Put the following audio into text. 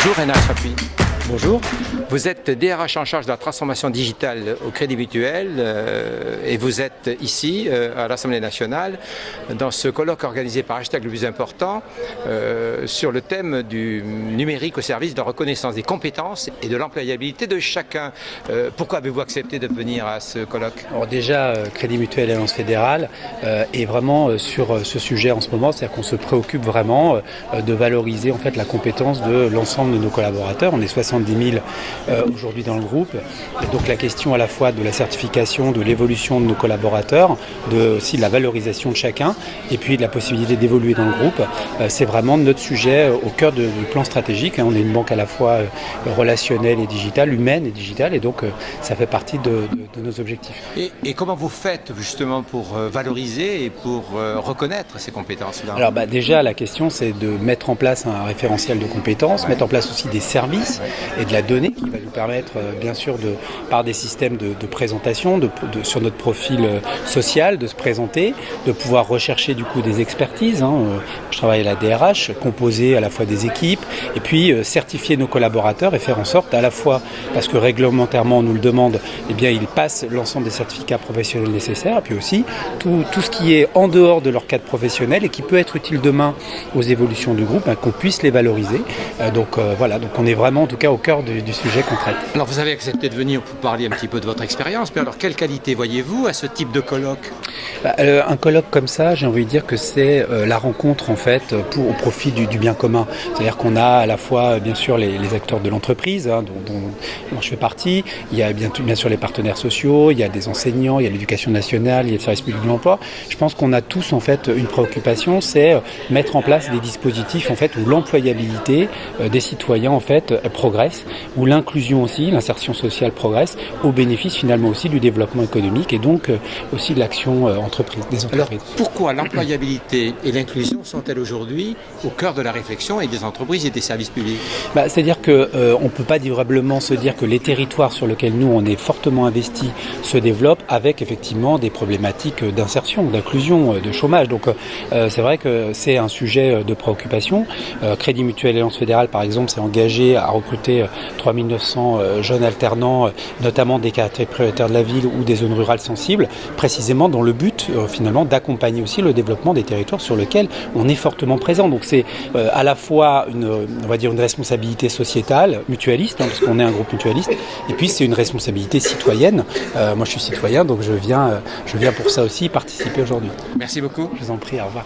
Bonjour Rénal Chapuis. Bonjour. Vous êtes DRH en charge de la transformation digitale au Crédit Mutuel et vous êtes ici à l'Assemblée nationale dans ce colloque organisé par Hashtag le plus important sur le thème du numérique au service de la reconnaissance des compétences et de l'employabilité de chacun. Pourquoi avez-vous accepté de venir à ce colloque? Alors déjà, Crédit Mutuel Alliance Fédérale est vraiment sur ce sujet en ce moment, c'est-à-dire qu'on se préoccupe vraiment de valoriser en fait la compétence de l'ensemble de nos collaborateurs. On est 70 000 aujourd'hui dans le groupe. Et donc la question à la fois de la certification, de l'évolution de nos collaborateurs, aussi de la valorisation de chacun, et puis de la possibilité d'évoluer dans le groupe, c'est vraiment notre sujet au cœur du plan stratégique. On est une banque à la fois relationnelle et digitale, humaine et digitale, et donc ça fait partie de nos objectifs. Et comment vous faites justement pour valoriser et pour reconnaître ces compétences-là? Alors déjà, la question c'est de mettre en place un référentiel de compétences, mettre en place aussi des services et de la donnée qui va nous permettre bien sûr par des systèmes de présentation sur notre profil social, de se présenter, de pouvoir rechercher du coup des expertises. Je travaille à la DRH, composer à la fois des équipes et puis certifier nos collaborateurs et faire en sorte à la fois, parce que réglementairement on nous le demande, eh bien ils passent l'ensemble des certificats professionnels nécessaires, et puis aussi tout ce qui est en dehors de leur cadre professionnel et qui peut être utile demain aux évolutions du groupe, qu'on puisse les valoriser. Donc voilà, donc on est vraiment en tout cas au cœur du sujet qu'on traite. Alors vous avez accepté de venir pour parler un petit peu de votre expérience, mais alors quelle qualité voyez-vous à ce type de colloque? Un colloque comme ça, j'ai envie de dire que c'est la rencontre en fait au profit du bien commun. C'est-à-dire qu'on a à la fois bien sûr les acteurs de l'entreprise dont je fais partie, il y a bien sûr les partenaires sociaux, il y a des enseignants, il y a l'éducation nationale, il y a le service public de l'emploi. Je pense qu'on a tous en fait une préoccupation, c'est mettre en place des dispositifs en fait où l'employabilité des citoyens en fait progresse, où l'inclusion aussi, l'insertion sociale progresse, au bénéfice finalement aussi du développement économique et donc aussi de l'action des entreprises. Alors pourquoi l'employabilité et l'inclusion sont-elles aujourd'hui au cœur de la réflexion et des entreprises et des services publics? C'est-à-dire qu'on ne peut pas durablement se dire que les territoires sur lesquels nous on est fortement investis se développent avec effectivement des problématiques d'insertion, d'inclusion, de chômage. Donc c'est vrai que c'est un sujet de préoccupation. Crédit Mutuel Alliance Fédérale par exemple s'est engagé à recruter 3900 jeunes alternants, notamment des quartiers prioritaires de la ville ou des zones rurales sensibles, précisément dans le but finalement d'accompagner aussi le développement des territoires sur lesquels on est fortement présent. Donc c'est à la fois on va dire une responsabilité sociétale, mutualiste, parce qu'on est un groupe mutualiste, et puis c'est une responsabilité citoyenne. Moi je suis citoyen, donc je viens pour ça aussi participer aujourd'hui. Merci beaucoup. Je vous en prie, au revoir.